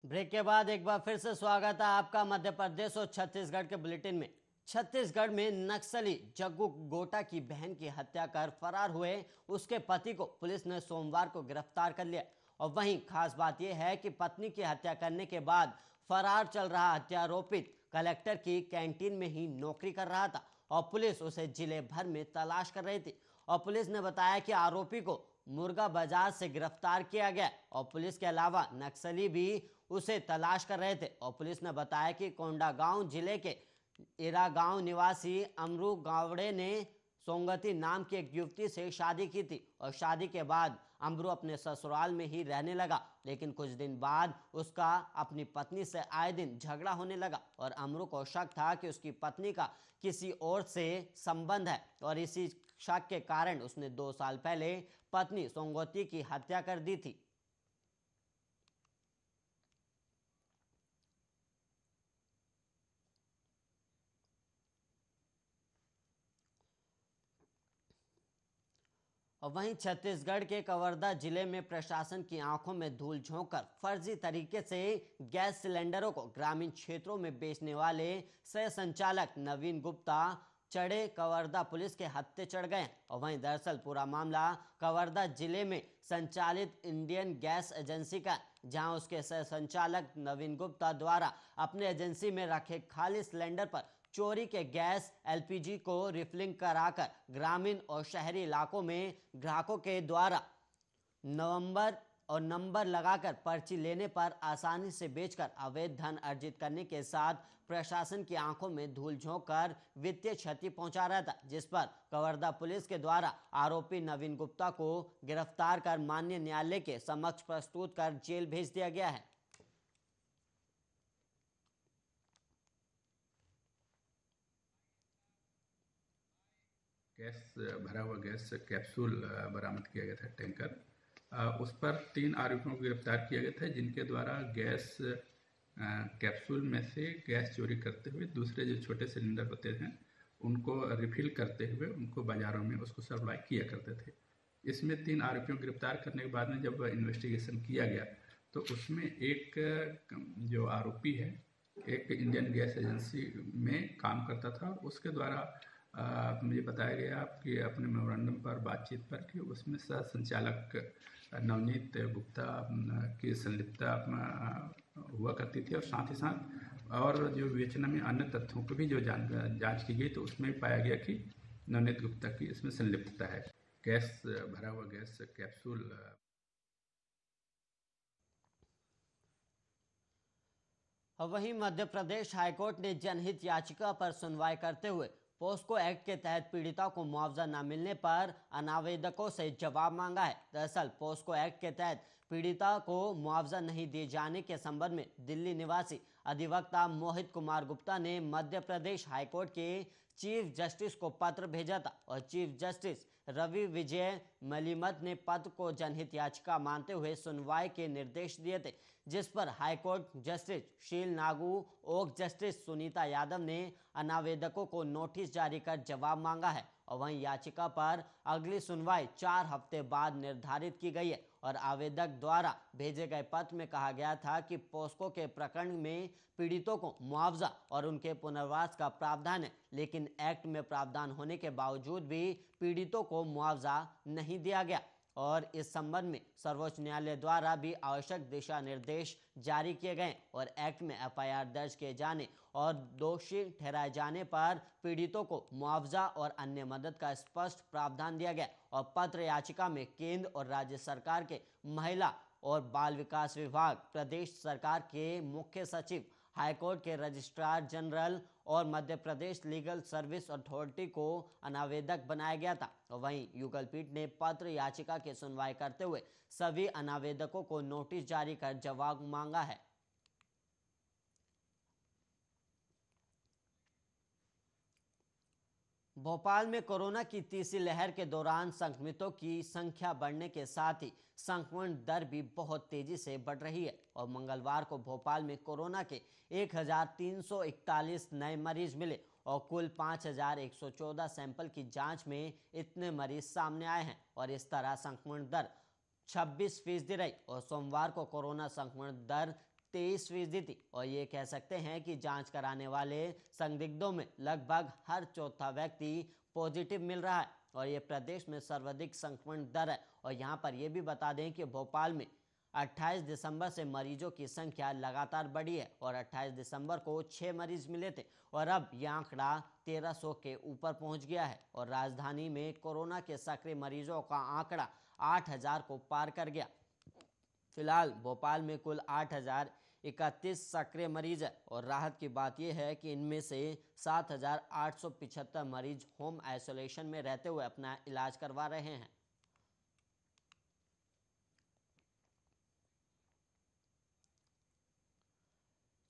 Break के बाद एक बार फिर से स्वागत है आपका मध्य प्रदेश और छत्तीसगढ़ के बुलेटिन में। छत्तीसगढ़ में नक्सली जग्गू गोटा की बहन की हत्या कर फरार हुए उसके पति को पुलिस ने सोमवार को गिरफ्तार कर लिया। और वहीं खास बात यह है कि पत्नी की हत्या करने के बाद फरार चल रहा हत्यारोपित कलेक्टर की कैंटीन में ही नौकरी कर रहा था और पुलिस उसे जिले भर में तलाश कर रही थी। और पुलिस ने बताया कि आरोपी को मुर्गा बाजार से गिरफ्तार किया गया और पुलिस के अलावा नक्सली भी उसे तलाश कर रहे थे। और पुलिस ने बताया कि कोंडागांव जिले के इरा गांव निवासी अमरू गावड़े ने सोंगती नाम की एक युवती से शादी की थी और शादी के बाद अमरू अपने ससुराल में ही रहने लगा। लेकिन कुछ दिन बाद उसका अपनी पत्नी से आए दिन झगड़ा होने लगा और अमरू को शक था कि उसकी पत्नी का किसी और से संबंध है और इसी शक के कारण उसने 2 साल पहले पत्नी सोंगती की हत्या कर दी थी। और वहीं छत्तीसगढ़ के कवर्धा जिले में प्रशासन की आंखों में धूल झोंककर फर्जी तरीके से गैस सिलेंडरों को ग्रामीण क्षेत्रों में बेचने वाले सह संचालक नवीन गुप्ता चढ़े कवर्धा पुलिस के हत्थे चढ़ गए। और वहीं दरअसल पूरा मामला कवर्धा जिले में संचालित इंडियन गैस एजेंसी का, जहां उसके सह संचालक नवीन गुप्ता द्वारा अपने एजेंसी में रखे खाली सिलेंडर पर चोरी के गैस एलपीजी को रिफिलिंग कराकर ग्रामीण और शहरी इलाकों में ग्राहकों के द्वारा नंबर लगाकर पर्ची लेने पर आसानी से बेचकर अवैध धन अर्जित करने के साथ प्रशासन की आंखों में धूल झोंक कर वित्तीय क्षति पहुंचा रहा था, जिस पर कवर्धा पुलिस के द्वारा आरोपी नवीन गुप्ता को गिरफ्तार कर माननीय न्यायालय के समक्ष प्रस्तुत कर जेल भेज दिया गया है। गैस भरा हुआ गैस कैप्सूल बरामद किया गया था, टैंकर। उस पर 3 आरोपियों को गिरफ्तार किया गया था, जिनके द्वारा गैस कैप्सूल में से गैस चोरी करते हुए दूसरे जो छोटे सिलेंडर होते हैं उनको रिफिल करते हुए उनको बाज़ारों में उसको सप्लाई किया करते थे। इसमें 3 आरोपियों को गिरफ्तार करने के बाद में जब इन्वेस्टिगेशन किया गया तो उसमें एक जो आरोपी है एक इंडियन गैस एजेंसी में काम करता था। उसके द्वारा मुझे बताया गया कि अपने मेमोरेंडम पर बातचीत पर कि उसमें सह संचालक नवनीत गुप्ता की संलिप्तता हुआ करती थी और साथ ही साथ और जो विवेचना में अन्य तथ्यों को भी जो जांच की गई तो उसमें पाया गया कि नवनीत गुप्ता की इसमें संलिप्तता है। गैस भरा हुआ गैस कैप्सूल। वहीं मध्य प्रदेश हाईकोर्ट ने जनहित याचिका पर सुनवाई करते हुए पोस्को एक्ट के तहत पीड़िता को मुआवजा न मिलने पर अनावेदकों से जवाब मांगा है। दरअसल पोस्को एक्ट के तहत पीड़िता को मुआवजा नहीं दिए जाने के संबंध में दिल्ली निवासी अधिवक्ता मोहित कुमार गुप्ता ने मध्य प्रदेश हाईकोर्ट के चीफ जस्टिस को पत्र भेजा था और चीफ जस्टिस रवि विजय मलिमत ने पत्र को जनहित याचिका मानते हुए सुनवाई के निर्देश दिए थे, जिस पर हाईकोर्ट जस्टिस शील नागू और जस्टिस सुनीता यादव ने अनावेदकों को नोटिस जारी कर जवाब मांगा है। और वहीं याचिका पर अगली सुनवाई 4 हफ्ते बाद निर्धारित की गई है और आवेदक द्वारा भेजे गए पत्र में कहा गया था कि पोस्को के प्रकरण में पीड़ितों को मुआवजा और उनके पुनर्वास का प्रावधान है, लेकिन एक्ट में प्रावधान होने के बावजूद भी पीड़ितों को मुआवजा नहीं दिया गया और इस संबंध में सर्वोच्च न्यायालय द्वारा भी आवश्यक दिशा निर्देश जारी किए गए और एक्ट में एफआईआर दर्ज किए जाने और दोषी ठहराए जाने पर पीड़ितों को मुआवजा और अन्य मदद का स्पष्ट प्रावधान दिया गया। और पत्र याचिका में केंद्र और राज्य सरकार के महिला और बाल विकास विभाग, प्रदेश सरकार के मुख्य सचिव, हाईकोर्ट के रजिस्ट्रार जनरल और Madhya Pradesh legal service authority को अनावेदक बनाया गया था। वहीं युगल पीठ ने पत्र याचिका की सुनवाई करते हुए सभी अनावेदकों को नोटिस जारी कर जवाब मांगा है। भोपाल में कोरोना की तीसरी लहर के दौरान संक्रमितों की संख्या बढ़ने के साथ ही संक्रमण दर भी बहुत तेजी से बढ़ रही है और मंगलवार को भोपाल में कोरोना के 1341 नए मरीज मिले और कुल 5114 सैंपल की जांच में इतने मरीज सामने आए हैं और इस तरह संक्रमण दर 26% रही और सोमवार को कोरोना संक्रमण दर 23% थी। और ये कह सकते हैं कि जांच कराने वाले संदिग्धों में लगभग हर चौथा व्यक्ति पॉजिटिव मिल रहा है और ये प्रदेश में सर्वाधिक संक्रमण दर है। और यहाँ पर यह भी बता दें कि भोपाल में 28 दिसंबर से मरीजों की संख्या लगातार बढ़ी है और 28 दिसंबर को 6 मरीज मिले थे और अब यह आंकड़ा 1300 के ऊपर पहुंच गया है और राजधानी में कोरोना के सक्रिय मरीजों का आंकड़ा 8000 को पार कर गया। फिलहाल भोपाल में कुल 8031 सक्रिय मरीज है और राहत की बात यह है कि इनमें से 7875 मरीज होम आइसोलेशन में रहते हुए अपना इलाज करवा रहे हैं।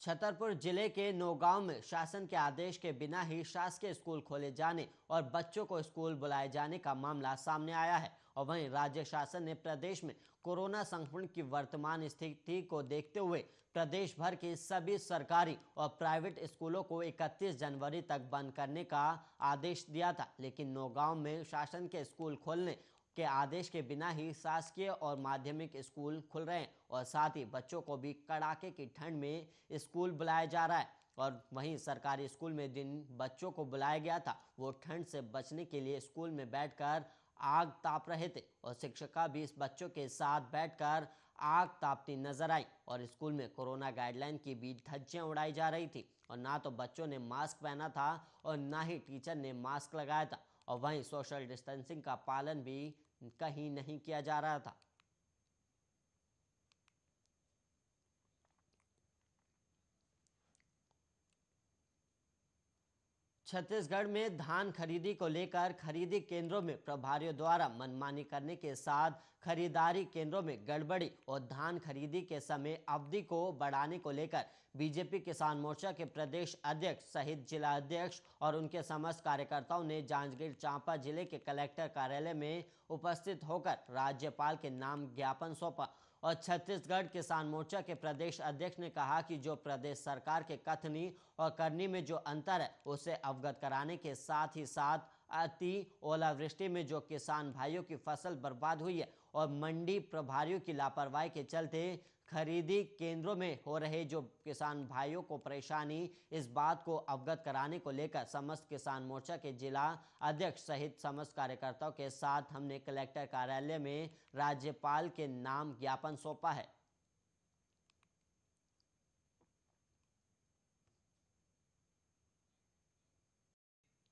छतरपुर जिले के नौगांव में शासन के आदेश के बिना ही शासकीय स्कूल खोले जाने और बच्चों को स्कूल बुलाए जाने का मामला सामने आया है और वहीं राज्य शासन ने प्रदेश में कोरोना संक्रमण की वर्तमान स्थिति को देखते हुए प्रदेश भर के सभी सरकारी और प्राइवेट स्कूलों को 31 जनवरी तक बंद करने का आदेश दिया था। लेकिन नौगांव में शासन के स्कूल खोलने के आदेश के बिना ही शासकीय और माध्यमिक स्कूल खुल रहे हैं और साथ ही बच्चों को भी कड़ाके की ठंड में स्कूल बुलाया जा रहा है। और वहीं सरकारी स्कूल में जिन बच्चों को बुलाया गया था वो ठंड से बचने के लिए स्कूल में बैठकर आग ताप रहे थे और शिक्षिका भी इस बच्चों के साथ बैठकर आग तापती नजर आई और स्कूल में कोरोना गाइडलाइन की भी धज्जियां उड़ाई जा रही थी और ना तो बच्चों ने मास्क पहना था और ना ही टीचर ने मास्क लगाया था और वहीं सोशल डिस्टेंसिंग का पालन भी कहीं नहीं किया जा रहा था। छत्तीसगढ़ में धान खरीदी को लेकर खरीदी केंद्रों में प्रभारियों द्वारा मनमानी करने के साथ खरीदारी केंद्रों में गड़बड़ी और धान खरीदी के समय अवधि को बढ़ाने को लेकर बीजेपी किसान मोर्चा के प्रदेश अध्यक्ष सहित जिला अध्यक्ष और उनके समस्त कार्यकर्ताओं ने जांजगीर चांपा जिले के कलेक्टर कार्यालय में उपस्थित होकर राज्यपाल के नाम ज्ञापन सौंपा और छत्तीसगढ़ किसान मोर्चा के प्रदेश अध्यक्ष ने कहा कि जो प्रदेश सरकार के कथनी और करनी में जो अंतर है उसे अवगत कराने के साथ ही साथ अति ओलावृष्टि में जो किसान भाइयों की फसल बर्बाद हुई है और मंडी प्रभारियों की लापरवाही के चलते खरीदी केंद्रों में हो रहे जो किसान भाइयों को परेशानी, इस बात को अवगत कराने को लेकर समस्त किसान मोर्चा के जिला अध्यक्ष सहित समस्त कार्यकर्ताओं के साथ हमने कलेक्टर कार्यालय में राज्यपाल के नाम ज्ञापन सौंपा है।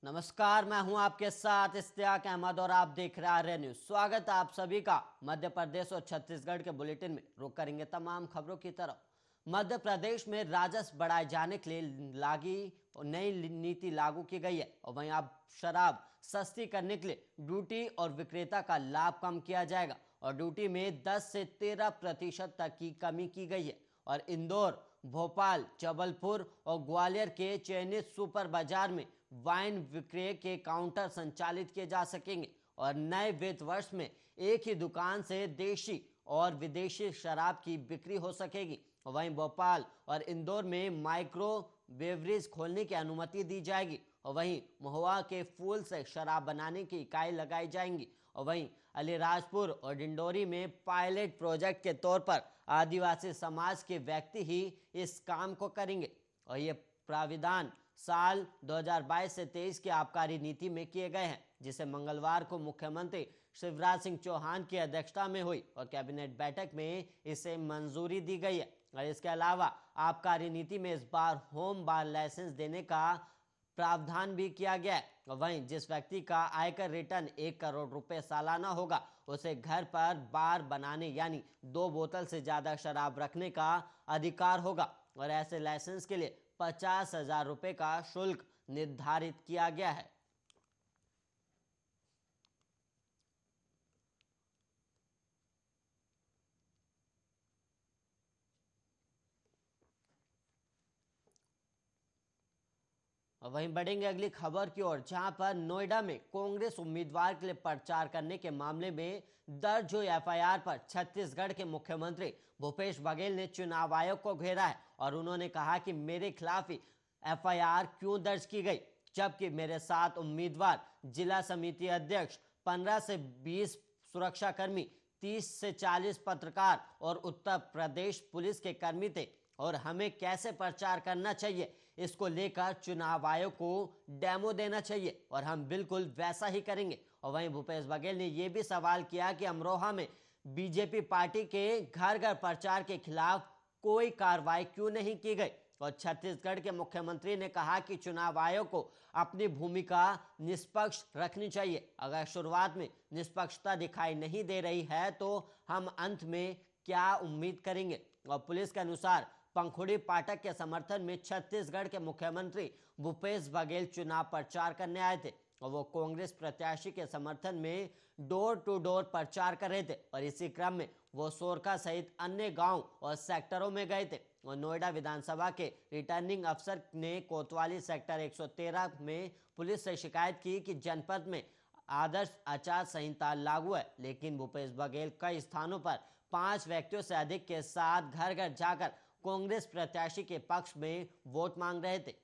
नमस्कार, मैं हूं आपके साथ इश्तियाक अहमद और आप देख रहे हैं न्यूज। स्वागत है आप सभी का मध्य प्रदेश और छत्तीसगढ़ के बुलेटिन में। रुक करेंगे तमाम खबरों की तरफ। मध्य प्रदेश में राजस्व बढ़ाए जाने के लिए नई नीति लागू की गई है और वहीं अब शराब सस्ती करने के लिए ड्यूटी और विक्रेता का लाभ कम किया जाएगा और ड्यूटी में 10 से 13% तक की कमी की गई है और इंदौर, भोपाल, जबलपुर और ग्वालियर के चयनित सुपर बाजार में वाइन विक्रय के काउंटर संचालित किए जा सकेंगे और नए वित्त वर्ष में एक ही दुकान से देशी और विदेशी शराब की बिक्री हो सकेगी। वहीं भोपाल और इंदौर में माइक्रो बेवरेज खोलने की अनुमति दी जाएगी और वहीं महुआ के फूल से शराब बनाने की इकाई लगाई जाएंगी और वहीं अलीराजपुर और डिंडोरी में पायलट प्रोजेक्ट के तौर पर आदिवासी समाज के व्यक्ति ही इस काम को करेंगे और ये प्राविधान साल 2022 से 23 की आबकारी नीति में किए गए हैं, जिसे मंगलवार को मुख्यमंत्री शिवराज सिंह चौहान की अध्यक्षता में हुई और कैबिनेट बैठक में इसे मंजूरी दी गई है। और इसके अलावा आबकारी नीति में इस बार होम बार लाइसेंस देने का प्रावधान भी किया गया है। वहीं जिस व्यक्ति का आयकर रिटर्न 1 करोड़ रुपए सालाना होगा उसे घर पर बार बनाने यानी 2 बोतल से ज्यादा शराब रखने का अधिकार होगा और ऐसे लाइसेंस के लिए 50,000 रुपए का शुल्क निर्धारित किया गया है। और वहीं बढ़ेंगे अगली खबर की ओर, जहां पर नोएडा में कांग्रेस उम्मीदवार के लिए प्रचार करने के मामले में दर्ज हुई एफआईआर पर छत्तीसगढ़ के मुख्यमंत्री भूपेश बघेल ने चुनाव आयोग को घेरा है और उन्होंने कहा कि मेरे खिलाफ ही एफआईआर क्यों दर्ज की गई, जबकि मेरे साथ उम्मीदवार, जिला समिति अध्यक्ष, 15 से 20 सुरक्षाकर्मी, 30 से 40 पत्रकार और उत्तर प्रदेश पुलिस के कर्मी थे और हमें कैसे प्रचार करना चाहिए, इसको लेकर चुनाव आयोग को डेमो देना चाहिए और हम बिल्कुल वैसा ही करेंगे। और वहीं भूपेश बघेल ने यह भी सवाल किया कि अमरोहा में बीजेपी पार्टी के घर घर प्रचार के खिलाफ कोई कार्रवाई क्यों नहीं की गई। और छत्तीसगढ़ के मुख्यमंत्री ने कहा कि चुनाव आयोग को अपनी भूमिका निष्पक्ष रखनी चाहिए। अगर शुरुआत में निष्पक्षता दिखाई नहीं दे रही है तो हम अंत में क्या उम्मीद करेंगे। और पुलिस के अनुसार पंखुड़ी पाठक के समर्थन में छत्तीसगढ़ के मुख्यमंत्री भूपेश बघेल चुनाव प्रचार करने आए थे और वो कांग्रेस प्रत्याशी के समर्थन में डोर टू डोर प्रचार कर रहे थे। और इसी क्रम में वो सोरखा सहित अन्य गांव और सेक्टरों में गए थे। और नोएडा विधानसभा के रिटर्निंग अफसर ने कोतवाली सेक्टर 113 में पुलिस से शिकायत की कि जनपद में आदर्श आचार संहिता लागू है, लेकिन भूपेश बघेल कई स्थानों पर 5 व्यक्तियों से अधिक के साथ घर घर जाकर कांग्रेस प्रत्याशी के पक्ष में वोट मांग रहे थे।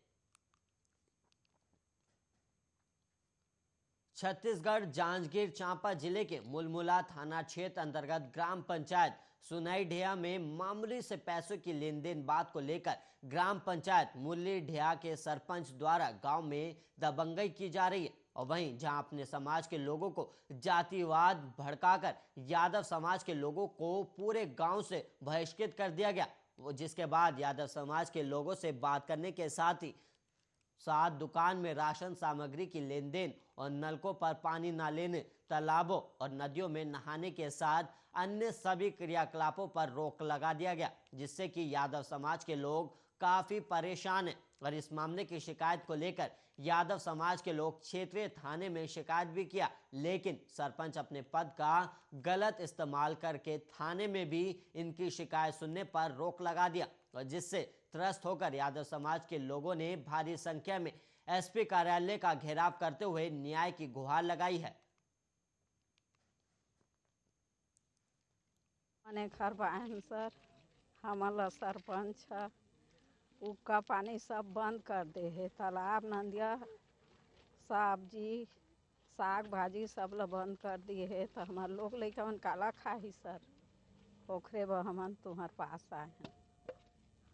छत्तीसगढ़ जांजगीर चांपा जिले के मुलमुला थाना क्षेत्र अंतर्गत ग्राम पंचायत सुनाईढेया में मामूली से पैसों की लेन देन बात को लेकर ग्राम पंचायत मुरलीढेया के सरपंच द्वारा गांव में दबंगई की जा रही है। और वहीं जहां अपने समाज के लोगों को जातिवाद भड़काकर यादव समाज के लोगों को पूरे गांव से बहिष्कृत कर दिया गया, वो जिसके बाद यादव समाज के लोगों से बात करने के साथ दुकान में राशन सामग्री की लेन देन और नलकों पर पानी न लेने, तालाबों और नदियों में नहाने के साथ अन्य सभी क्रियाकलापों पर रोक लगा दिया गया, जिससे कि यादव समाज के लोग काफी परेशान हैं। और इस मामले की शिकायत को लेकर यादव समाज के लोग क्षेत्रीय थाने में शिकायत भी किया, लेकिन सरपंच अपने पद का गलत इस्तेमाल करके थाने में भी इनकी शिकायत सुनने पर रोक लगा दिया, और जिससे त्रस्त होकर यादव समाज के लोगों ने भारी संख्या में एसपी कार्यालय का घेराव करते हुए न्याय की गुहार लगाई है। मने घर बहन सर हमारा सरपंच है, उका पानी सब बंद कर दे है, तालाब नदिया सब्जी साग भाजी सब ला बंद कर दिए है। तो हमार लोग लइका मन काला खाही सर, ओखरे बर हमन तुम्हार पास आए हैं।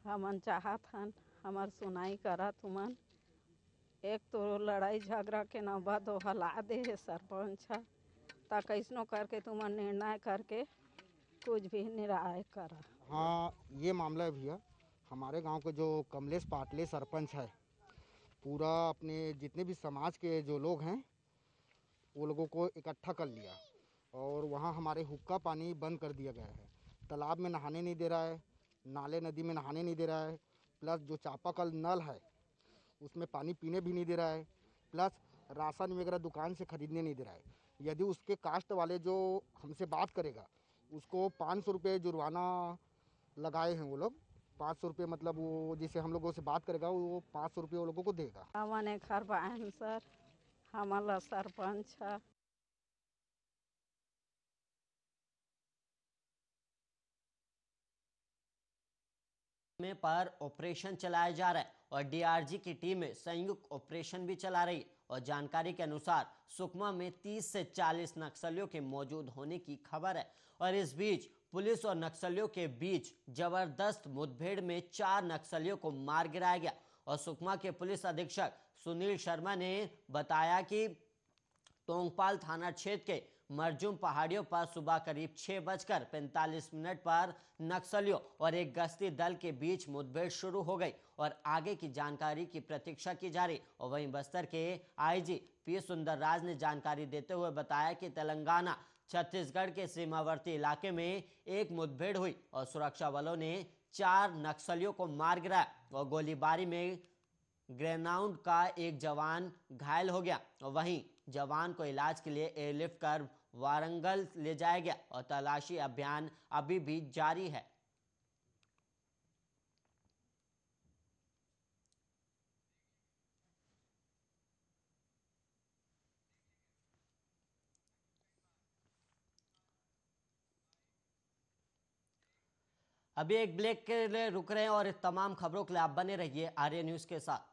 हमन चाहत हन हमार सुनाई करत तुमन। एक तो लड़ाई झगड़ा के नौबत हो हला दे है सरपंच है, ता कैसनो करके तुमन निर्णय करके कुछ भी निराय करा। हाँ, ये मामला है भैया, हमारे गांव के जो कमलेश पाटले सरपंच है, पूरा अपने जितने भी समाज के जो लोग हैं वो लोगों को इकट्ठा कर लिया और वहाँ हमारे हुक्का पानी बंद कर दिया गया है। तालाब में नहाने नहीं दे रहा है, नाले नदी में नहाने नहीं दे रहा है, प्लस जो चापाकल नल है उसमें पानी पीने भी नहीं दे रहा है, प्लस राशन वगैरह दुकान से खरीदने नहीं दे रहा है। यदि उसके कास्ट वाले जो हमसे बात करेगा उसको 500 रुपये जुर्माना लगाए हैं वो लोग। 500 रुपये मतलब वो जिसे हम लोगों से बात करेगा वो 500 रुपये वो लोगों को देगा। हमने घर बहन सर हमारा सरपंच है। में पर ऑपरेशन चलाया जा रहा है और डीआरजी की टीमें संयुक्त ऑपरेशन भी चला रही है। और जानकारी के अनुसार सुकमा में 30 से 40 नक्सलियों के मौजूद होने की खबर है। और इस बीच पुलिस और नक्सलियों के बीच जबरदस्त मुठभेड़ में 4 नक्सलियों को मार गिराया गया। और सुकमा के पुलिस अधीक्षक सुनील शर्मा ने बताया कि टोंगपाल थाना क्षेत्र के मरजुम पहाड़ियों पर सुबह करीब 6:45 पर नक्सलियों और एक गश्ती दल के बीच मुठभेड़ शुरू हो गई और आगे की जानकारी की प्रतीक्षा की जा रही। और वहीं बस्तर के आईजी पी सुंदरराज ने जानकारी देते हुए बताया कि तेलंगाना छत्तीसगढ़ के सीमावर्ती इलाके में एक मुठभेड़ हुई और सुरक्षा बलों ने 4 नक्सलियों को मार गिराया और गोलीबारी में ग्रेनाउंड का एक जवान घायल हो गया। और वहीं जवान को इलाज के लिए एयरलिफ्ट कर वारंगल ले जाया गया और तलाशी अभियान अभी भी जारी है। अभी एक ब्रेक के लिए रुक रहे हैं और तमाम खबरों के लिए आप बने रहिए आर्य न्यूज के साथ।